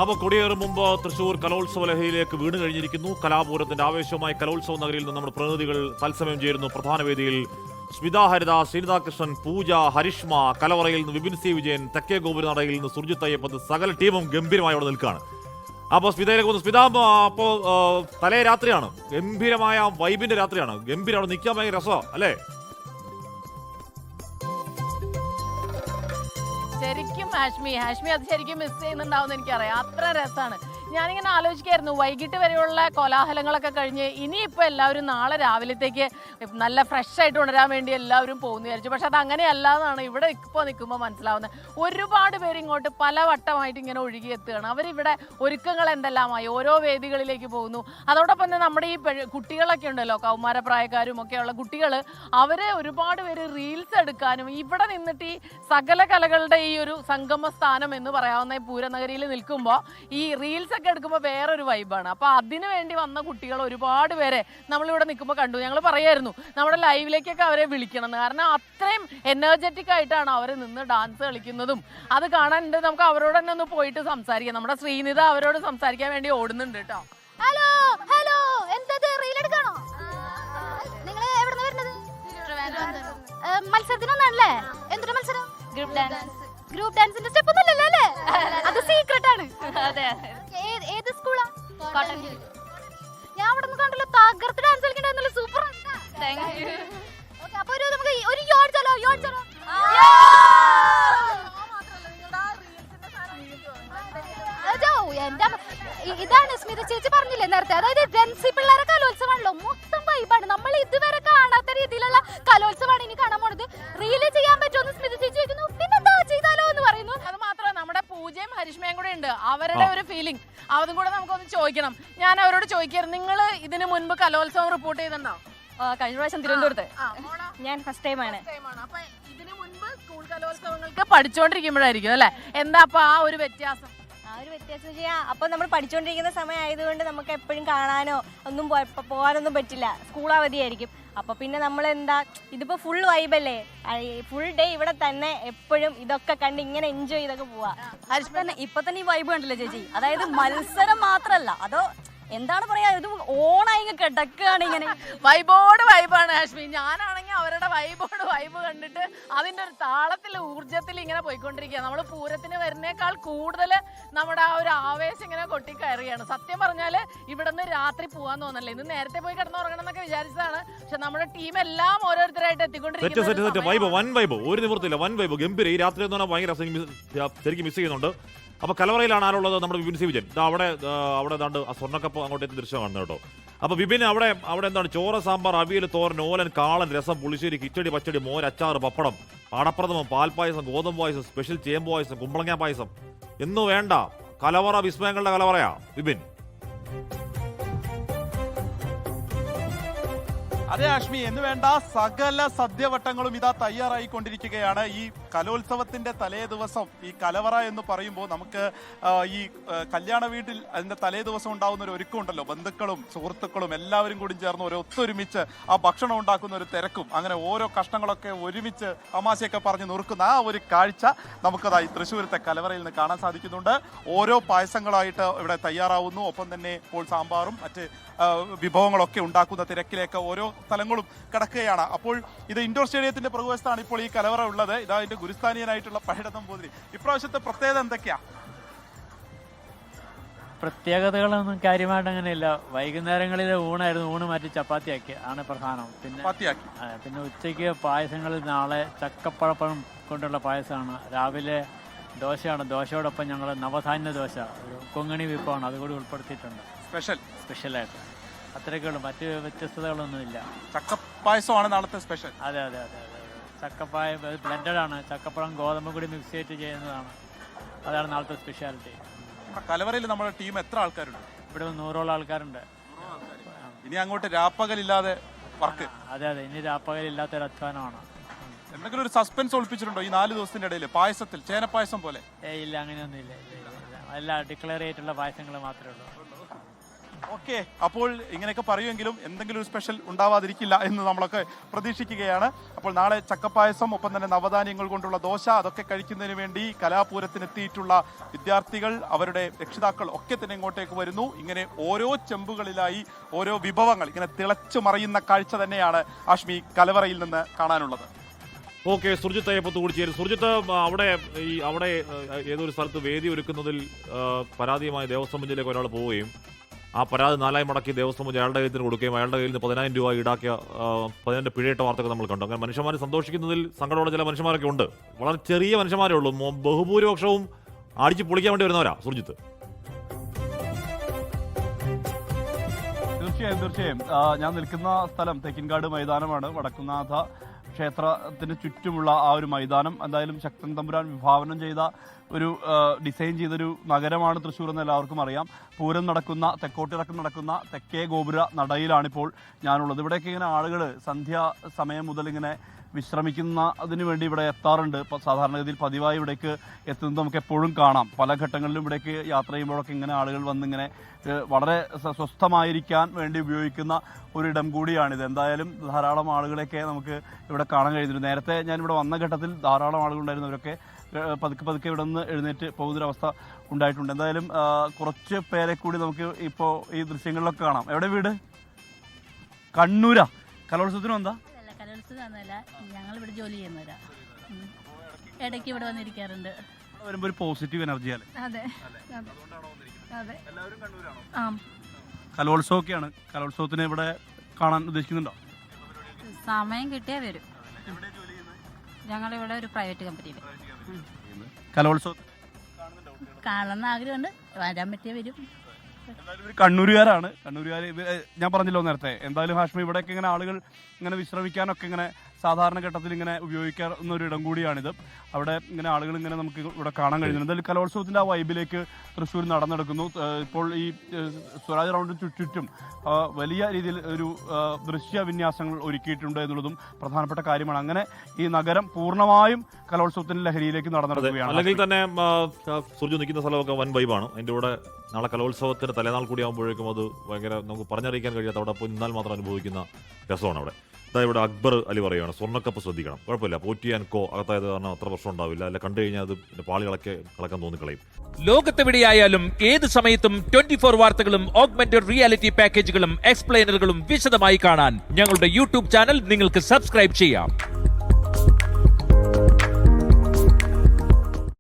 അപ്പോൾ കൊടിയേറും മുമ്പ് തൃശൂർ കലോത്സവ ലഹരിയിലേക്ക് വീണ് കഴിഞ്ഞിരിക്കുന്നു. കലാപൂരത്തിന്റെ ആവേശവുമായി കലോത്സവ നഗരിയിൽ നിന്ന് നമ്മുടെ പ്രതിനിധികൾ തത്സമയം ചേരുന്നു. പ്രധാന വേദിയിൽ സ്മിത ഹരിദാസ്, ശ്രീനിതാകൃഷ്ണൻ, പൂജ, ഹരിഷ്മ, കലവറയിൽ നിന്ന് വിപിൻ സി വിജയൻ, തെക്കേ ഗോപുരനടയിൽ നിന്ന് സുർജിത്ത് അയ്യപ്പൻ, സകല ടീമും ഗംഭീരമായി അവിടെ നിൽക്കുകയാണ്. അപ്പോൾ സ്മിതയിലേക്ക് പോകുന്നു. സ്മിത, അപ്പോൾ തലേ രാത്രിയാണ്, ഗംഭീരമായ വൈബിന്റെ രാത്രിയാണ്, ഗംഭീരം, അവിടെ നിൽക്കാൻ ഭയങ്കര രസമാണ് അല്ലേ? ശരിക്കും ഹാഷ്മി അത് ശരിക്കും മിസ് ചെയ്യുന്നുണ്ടാവുമെന്ന് എനിക്കറിയാം. അത്ര രസമാണ്. ഞാനിങ്ങനെ ആലോചിക്കായിരുന്നു, വൈകിട്ട് വരെയുള്ള കോലാഹലങ്ങളൊക്കെ കഴിഞ്ഞ് ഇനിയിപ്പോൾ എല്ലാവരും നാളെ രാവിലത്തേക്ക് നല്ല ഫ്രഷ് ആയിട്ട് ഉണരാൻ വേണ്ടി എല്ലാവരും പോകുന്നു വിചാരിച്ചു. പക്ഷെ അത് അങ്ങനെയല്ലാന്നാണ് ഇവിടെ ഇപ്പോൾ നിൽക്കുമ്പോൾ മനസ്സിലാവുന്നത്. ഒരുപാട് പേര് ഇങ്ങോട്ട് പല വട്ടമായിട്ട് ഇങ്ങനെ ഒഴുകിയെത്തുകയാണ്. അവരിവിടെ ഒരുക്കങ്ങൾ എന്തെല്ലാമായി ഓരോ വേദികളിലേക്ക് പോകുന്നു. അതോടൊപ്പം തന്നെ നമ്മുടെ ഈ കുട്ടികളൊക്കെ ഉണ്ടല്ലോ, കൗമാരപ്രായക്കാരും ഒക്കെയുള്ള കുട്ടികൾ, അവർ ഒരുപാട് പേര് റീൽസ് എടുക്കാനും ഇവിടെ നിന്നിട്ട് ഈ സകല കലകളുടെ ഈ ഒരു സംഗമ സ്ഥാനം എന്ന് പറയാവുന്ന ഈ പൂരനഗരിയിൽ നിൽക്കുമ്പോൾ ഈ റീൽസ് ഒക്കെ എടുക്കുമ്പോൾ വേറൊരു വൈബാണ്. അപ്പോൾ അതിനു വേണ്ടി വന്ന കുട്ടികൾ ഒരുപാട് പേരെ നമ്മളിവിടെ നിൽക്കുമ്പോൾ കണ്ടു. ഞങ്ങൾ പറയായിരുന്നു നമ്മുടെ ലൈവിലേക്കൊക്കെ അവരെ വിളിക്കണം, കാരണം അത്രയും എനർജറ്റിക് ആയിട്ടാണ് അവർ നിന്ന് ഡാൻസ് കളിക്കുന്നതും. അത് കാണാനുണ്ട്. നമുക്ക് അവരോട് തന്നെ ഒന്ന് പോയിട്ട് സംസാരിക്കാം. നമ്മുടെ ശ്രീനിത അവരോട് സംസാരിക്കാൻ വേണ്ടി ഓടുന്നുണ്ട് കേട്ടോ. ഹലോ ഹലോ, എന്തത് റീൽ എടുക്കണോ? നിങ്ങൾ എവിടുന്ന് വരുന്നത്? മത്സരത്തിനൊന്നല്ലേ? എന്തൊരു മത്സരം? ഗ്രൂപ്പ് ഡാൻസിന്റെ സ്റ്റെപ്പ് ഒന്നുമല്ലല്ലോ അല്ലേ? അത് സീക്രട്ട് ആണ്. ഏത് സ്കൂളാ? ഞാൻ അവിടെ നിന്ന് കണ്ടല്ലോ, തകർത്ത് ഡാൻസ് കളിക്കണ്ടായിരുന്നല്ലോ. സൂപ്പർ. അപ്പൊ നമുക്ക് ഒരു യോടിച്ചാലോ? ഇതാണ് സ്മിത ചേച്ചി പറഞ്ഞില്ലേ നേരത്തെ, അതായത് ജൻസി പിള്ളേരെ കലോത്സവമാണല്ലോ, മൊത്തം വൈബാണ്. നമ്മൾ ഇതുവരെ കാണാത്ത രീതിയിലുള്ള കലോത്സവമാണ് ഇനി കാണാൻ പോണത്. റീല് ചെയ്യാൻ പറ്റുമെന്ന് സ്മിത ചേച്ചി ചോദിക്കുന്നു. പിന്നെന്താ, ചെയ്താലോ എന്ന് പറയുന്നു. അത് മാത്രമല്ല, നമ്മുടെ പൂജയും ഹരിഷ്മയും കൂടെ ഉണ്ട്, അവരുടെ ഒരു ഫീലിംഗ് അതും കൂടെ നമുക്കൊന്ന് ചോദിക്കണം. ഞാൻ അവരോട് ചോദിക്കായിരുന്നു, നിങ്ങൾ ഇതിന് മുൻപ് കലോത്സവം റിപ്പോർട്ട് ചെയ്തിട്ടുണ്ടോ? കഴിഞ്ഞ പ്രാവശ്യം തിരുവനന്തപുരത്ത്. ഞാൻ ഫസ്റ്റ് ടൈമാണ്. അപ്പൊ ഇതിന് മുൻപ് സ്കൂൾ കലോത്സവങ്ങൾക്ക് പഠിച്ചുകൊണ്ടിരിക്കുമ്പോഴായിരിക്കും അല്ലെ? എന്താ അപ്പൊ ആ ഒരു വ്യത്യാസം? അപ്പൊ നമ്മൾ പഠിച്ചുകൊണ്ടിരിക്കുന്ന സമയം ആയതുകൊണ്ട് നമുക്ക് എപ്പോഴും കാണാനോ ഒന്നും പോകാനൊന്നും പറ്റില്ല, സ്കൂൾ അവധിയായിരിക്കും. അപ്പൊ പിന്നെ നമ്മൾ എന്താ, ഇതിപ്പോ ഫുൾ വൈബല്ലേ, ഫുൾ ഡേ ഇവിടെ തന്നെ എപ്പോഴും ഇതൊക്കെ കണ്ട് ഇങ്ങനെ എൻജോയ് ചെയ്തൊക്കെ പോവാ. ഇപ്പൊ തന്നെ ഈ വൈബ് കണ്ടില്ലേ ചേച്ചി? അതായത് മത്സരം മാത്രല്ല, അതോ എന്താണ് പറയാ, ഇത് ഓണായി കിടക്കുകയാണ് ഇങ്ങനെ. വൈബോട് വൈബാണ് ഹാഷ്മി. ഞാനാണെങ്കിൽ അവരുടെ വൈബോട് വൈബ് കണ്ടിട്ട് അതിന്റെ ഒരു താളത്തിൽ ഊർജത്തിൽ ഇങ്ങനെ പോയിക്കൊണ്ടിരിക്കുക. നമ്മൾ പൂരത്തിന് വരുന്നേക്കാൾ കൂടുതൽ നമ്മുടെ ആ ഒരു ആവേശം ഇങ്ങനെ കൊട്ടിക്കയറുകയാണ്. സത്യം പറഞ്ഞാല് ഇവിടുന്ന് രാത്രി പോകാൻ തോന്നല്ലേ, ഇന്ന് നേരത്തെ പോയി കിടന്നുറങ്ങണം എന്നൊക്കെ വിചാരിച്ചതാണ്. പക്ഷെ നമ്മുടെ ടീം എല്ലാം ഓരോരുത്തരായിട്ട് എത്തിക്കൊണ്ടിരിക്കുന്നത്. വൻ വൈബ്, ഒരു നിവൃത്തിയില്ല, വൻ വൈബ്, ഗംഭീരം. ഈ രാത്രി എന്ന് പറഞ്ഞാൽ ഭയങ്കര ശരിക്കും മിസ് ചെയ്യുന്നുണ്ട്. അപ്പോൾ കലവറയിലാണ് ആരുള്ളത്? നമ്മുടെ വിപിൻ സി വിജയൻ. അവിടെ ഏതാണ്ട് ആ സ്വർണ്ണക്കപ്പ് അങ്ങോട്ടേക്ക് ദൃശ്യം കാണുന്നത് കേട്ടോ. അപ്പോൾ വിപിൻ അവിടെ എന്താണ്, ചോറ്, സാമ്പാർ, അവിയൽ, തോരൻ, ഓലൻ, കാളൻ, രസം, പുളിശ്ശേരി, കിച്ചടി, പച്ചടി, മോര്, അച്ചാർ, പപ്പടം, അടപ്രഥമം, പാൽപ്പായസം, ഗോതമ്പ് പായസം, സ്പെഷ്യൽ ചേമ്പ് പായസം, കുമ്പളങ്ങ പായസം എന്നു വേണ്ട കലവറ വിസ്മയങ്ങളുടെ കലവറയാ വിപിൻ. അതെ ആഷ്മി, എന്ന് വേണ്ട സകല സദ്യവട്ടങ്ങളും ഇതാ തയ്യാറായിക്കൊണ്ടിരിക്കുകയാണ്. ഈ കലോത്സവത്തിന്റെ തലേ ദിവസം ഈ കലവറ എന്ന് പറയുമ്പോൾ നമുക്ക് ഈ കല്യാണ വീട്ടിൽ അതിന്റെ തലേ ദിവസം ഉണ്ടാകുന്ന ഒരു ഒരുക്കമുണ്ടല്ലോ, ബന്ധുക്കളും സുഹൃത്തുക്കളും എല്ലാവരും കൂടി ചേർന്ന് ഒരു ഒത്തൊരുമിച്ച് ആ ഭക്ഷണം ഉണ്ടാക്കുന്ന ഒരു തിരക്കും, അങ്ങനെ ഓരോ കഷ്ണങ്ങളൊക്കെ ഒരുമിച്ച് തമാശയൊക്കെ പറഞ്ഞ് നുറുക്കുന്ന ആ ഒരു കാഴ്ച നമുക്കതായി തൃശ്ശൂരത്തെ കലവറയിൽ നിന്ന് കാണാൻ സാധിക്കുന്നുണ്ട്. ഓരോ പായസങ്ങളായിട്ട് ഇവിടെ തയ്യാറാവുന്നു. ഒപ്പം തന്നെ ഇപ്പോൾ സാമ്പാറും മറ്റ് വിഭവങ്ങളൊക്കെ ഉണ്ടാക്കുന്ന തിരക്കിലേക്ക് ഓരോ സ്ഥലങ്ങളും കിടക്കുകയാണ്. അപ്പോൾ ഇത് ഇൻഡോർ സ്റ്റേഡിയത്തിന്റെ പ്രകോപനത്താണ് ഇപ്പോൾ ഈ കലവറ ഉള്ളത്. ഇതാ ഇതിന്റെ ഗുരുസ്ഥാനീയനായിട്ടുള്ള പഹിടത്തം പോതിരി. ഇപ്രാവശ്യത്തെ പ്രത്യേകത എന്തൊക്കെയാ? പ്രത്യേകതകളൊന്നും കാര്യമായിട്ട് അങ്ങനെയില്ല. വൈകുന്നേരങ്ങളിലെ ഊണായിരുന്നു, ഊണ് മാറ്റി ചപ്പാത്തിയാക്കി ആണ് പ്രധാനം. പിന്നെ ഉച്ചയ്ക്ക് പായസങ്ങൾ, നാളെ ചക്കപ്പഴപ്പഴം കൊണ്ടുള്ള പായസമാണ്. രാവിലെ ദോശയാണ്, ദോശയോടൊപ്പം ഞങ്ങൾ നവധാന്യ ദോശ, കൊങ്ങണി വിഭവമാണ്, അതുകൂടി ഉൾപ്പെടുത്തിയിട്ടുണ്ട് സ്പെഷ്യലായിട്ട്. അത്രയൊക്കെയുള്ളൂ, മറ്റ് വ്യത്യസ്തതകളൊന്നുമില്ല. ചക്കപ്പായസമാണ് നാളത്തെ സ്പെഷ്യൽ. അതെ, ചക്കപ്പായ ബ്ലെൻഡഡാണ്, ചക്കപ്പഴം ഗോതമ്പ് കൂടി മിക്സ് ചെയ്തിട്ട് ചെയ്യുന്നതാണ്. അതാണ് നാളത്തെ സ്പെഷ്യാലിറ്റി. കലവറയിൽ നമ്മുടെ ടീം എത്ര ആൾക്കാരുണ്ട്? ഇവിടെ 100ഓളം ആൾക്കാരുണ്ട്. ഇനി അങ്ങോട്ട് രാപ്പകലില്ലാതെ വർക്ക്. അതെ, ഇനി രാപ്പകലില്ലാത്തൊരു അധ്വാനമാണ്. എന്തെങ്കിലും ഒരു സസ്പെൻസ് ഒളിപ്പിച്ചിട്ടുണ്ടോ ഈ 4 ദിവസത്തിന്റെ ഇടയിൽ പായസത്തിൽ? ചേനപ്പായസം പോലെ? ഇല്ല, അങ്ങനെയൊന്നും ഇല്ല. എല്ലാം ഡിക്ലെയർ ചെയ്തിട്ടുള്ള പായസങ്ങൾ മാത്രമേ ഉള്ളൂ. ഓക്കെ, അപ്പോൾ ഇങ്ങനെയൊക്കെ പറയുമെങ്കിലും എന്തെങ്കിലും ഒരു സ്പെഷ്യൽ ഉണ്ടാവാതിരിക്കില്ല എന്ന് നമ്മളൊക്കെ പ്രതീക്ഷിക്കുകയാണ്. അപ്പോൾ നാളെ ചക്കപ്പായസം, ഒപ്പം തന്നെ നവധാന്യങ്ങൾ കൊണ്ടുള്ള ദോശ, അതൊക്കെ കഴിക്കുന്നതിന് വേണ്ടി കലാപൂരത്തിനെത്തിയിട്ടുള്ള വിദ്യാർത്ഥികൾ, അവരുടെ രക്ഷിതാക്കൾ ഒക്കെ തന്നെ ഇങ്ങോട്ടേക്ക് വരുന്നു. ഇങ്ങനെ ഓരോ ചെമ്പുകളിലായി ഓരോ വിഭവങ്ങൾ ഇങ്ങനെ തിളച്ചു മറിയുന്ന കാഴ്ച തന്നെയാണ് ആഷ്മി കലവറയിൽ നിന്ന് കാണാനുള്ളത്. ഓക്കെ, സുർജിത്ത് അയ്യപ്പത്ത് കൂടി ചേരും. സുർജിത്ത്, അവിടെ ഏതൊരു സ്ഥലത്ത് വേദി ഒരുക്കുന്നതിൽ പരാതിയുമായി ദേവസ്വം ബെഞ്ചിലേക്ക് ഒരാൾ പോവുകയും ആ പരാതി 4 മടക്കി ദേവസ്വം ബെഞ്ച് അയാളുടെ കയ്യിൽ കൊടുക്കുകയും അയാളുടെ കയ്യിൽ നിന്ന് 10,000 രൂപ ഈടാക്കിയ 10 പിഴയിട്ട വാർത്തകൾ നമ്മൾ കണ്ടു. അങ്ങനെ മനുഷ്യന്മാർ സന്തോഷിക്കുന്നതിൽ സങ്കടമുള്ള ചില മനുഷ്യന്മാരൊക്കെ ഉണ്ട്. വളരെ ചെറിയ മനുഷ്യന്മാരേ ഉള്ളൂ. ബഹുഭൂരിപക്ഷവും അടിച്ച് പൊളിക്കാൻ വേണ്ടി വരുന്നവരാ. സുർജിത്ത്, തീർച്ചയായും ഞാൻ നിൽക്കുന്ന സ്ഥലം തെക്കിൻകാട് മൈതാനമാണ്. വടക്കുംനാഥ ക്ഷേത്രത്തിന് ചുറ്റുമുള്ള ആ ഒരു മൈതാനം എന്തായാലും ശക്തൻ തമ്പുരാൻ വിഭാവനം ചെയ്ത ഒരു ഡിസൈൻ ചെയ്തൊരു നഗരമാണ് തൃശ്ശൂർ എന്ന് എല്ലാവർക്കും അറിയാം. പൂരം നടക്കുന്ന, തെക്കോട്ടിറക്കം നടക്കുന്ന തെക്കേ ഗോപുര നടയിലാണിപ്പോൾ ഞാനുള്ളത്. ഇവിടേക്ക് ഇങ്ങനെ ആളുകൾ സന്ധ്യാ സമയം മുതൽ ഇങ്ങനെ വിശ്രമിക്കുന്നതിന് വേണ്ടി ഇവിടെ എത്താറുണ്ട്. സാധാരണഗതിയിൽ പതിവായി ഇവിടേക്ക് എത്തുന്നത് നമുക്ക് എപ്പോഴും കാണാം. പല ഘട്ടങ്ങളിലും ഇവിടേക്ക് യാത്ര ചെയ്യുമ്പോഴൊക്കെ ഇങ്ങനെ ആളുകൾ വന്നിങ്ങനെ വളരെ സ്വസ്ഥമായിരിക്കാൻ വേണ്ടി ഉപയോഗിക്കുന്ന ഒരിടം കൂടിയാണിത്. എന്തായാലും ധാരാളം ആളുകളെയൊക്കെ നമുക്ക് ഇവിടെ കാണാൻ കഴിയുന്നുണ്ട്. നേരത്തെ ഞാനിവിടെ വന്ന ഘട്ടത്തിൽ ധാരാളം ആളുകളുണ്ടായിരുന്നവരൊക്കെ പതുക്കെ ഇവിടെ നിന്ന് എഴുന്നേറ്റ് പോകുന്നൊരവസ്ഥ ഉണ്ടായിട്ടുണ്ട്. എന്തായാലും കുറച്ച് പേരെ കൂടി നമുക്ക് ഇപ്പോൾ ഈ ദൃശ്യങ്ങളിലൊക്കെ കാണാം. എവിടെ വീട്? കണ്ണൂരാ? കലോത്സവത്തിന് വന്നാ? കലോത്സവമൊന്നുമല്ല, ഞങ്ങളിവിടെ ജോലി ചെയ്യുന്നവരാ. ഇടയ്ക്ക് ഇവിടെ വന്നിരിക്കാറുണ്ട്. വരുമ്പോൾ ഒരു പോസിറ്റീവ് എനർജിയാണ്. അതെ അതെ. ആ, കലോത്സവമൊക്കെയാണ്. കലോത്സവത്തിന് ഇവിടെ കാണാൻ ഉദ്ദേശിക്കുന്നുണ്ടോ? സമയം കിട്ടിയാൽ വരും. ഞങ്ങളിവിടെ ഒരു പ്രൈവറ്റ് കമ്പനിയിൽ കലോത്സവം കാണുന്ന ആഗ്രഹമുണ്ട്. വരാൻ പറ്റിയ വരും. കണ്ണൂരുകാരാണ്. കണ്ണൂരുകാർ ഞാൻ പറഞ്ഞല്ലോ നേരത്തെ. എന്തായാലും ഹാഷ്മി, ഇവിടെയൊക്കെ ഇങ്ങനെ ആളുകൾ ഇങ്ങനെ വിശ്രമിക്കാനൊക്കെ ഇങ്ങനെ സാധാരണ ഘട്ടത്തിൽ ഇങ്ങനെ ഉപയോഗിക്കാവുന്ന ഒരു ഇടം കൂടിയാണിത്. അവിടെ ഇങ്ങനെ ആളുകൾ ഇങ്ങനെ നമുക്ക് ഇവിടെ കാണാൻ കഴിയുന്നുണ്ട്. എന്തായാലും കലോത്സവത്തിന്റെ ആ വൈബിലേക്ക് തൃശ്ശൂർ നടന്നെടുക്കുന്നു. ഇപ്പോൾ ഈ സ്വരാജ് റൗണ്ടിന് ചുറ്റും വലിയ രീതിയിൽ ഒരു ദൃശ്യവിന്യാസങ്ങൾ ഒരുക്കിയിട്ടുണ്ട് എന്നുള്ളതും പ്രധാനപ്പെട്ട കാര്യമാണ്. അങ്ങനെ ഈ നഗരം പൂർണ്ണമായും കലോത്സവത്തിന്റെ ലഹരിയിലേക്ക് നടന്നെടുക്കുകയാണ്. അല്ലെങ്കിൽ തന്നെ സുർജു നിൽക്കുന്ന സ്ഥലമൊക്കെ വൻ വൈബാണ്. അതിൻ്റെ കൂടെ നാളെ കലോത്സവത്തിന് തലേനാൾ കൂടി ആകുമ്പോഴേക്കും അത് ഭയങ്കര നമുക്ക് പറഞ്ഞറിയിക്കാൻ കഴിയാത്ത, അവിടെ അപ്പോൾ നിന്നാൽ മാത്രം അനുഭവിക്കുന്ന രസമാണ് അവിടെ. അതായത് ഇവിടെ അക്ബർ അലി പറയുകയാണ്, സ്വർണ്ണക്കപ്പ് ശ്രദ്ധിക്കണം. കുഴപ്പമില്ല, പോറ്റി ആൻഡ് കോ അകത്തായത് കാരണം അത്ര പ്രശ്നം ഉണ്ടാവില്ല. അല്ല, കണ്ടു കഴിഞ്ഞാൽ അത് പാളികളൊക്കെ കളക്കാൻ തോന്നിക്കളയും. ലോകത്തെവിടെയായാലും ഏത് സമയത്തും 24 വാർത്തകളും ഓഗ്മെന്റഡ് റിയാലിറ്റി പാക്കേജുകളും എക്സ്പ്ലെയിനറുകളും വിശദമായി കാണാൻ ഞങ്ങളുടെ യൂട്യൂബ് ചാനൽ നിങ്ങൾക്ക് സബ്സ്ക്രൈബ് ചെയ്യാം.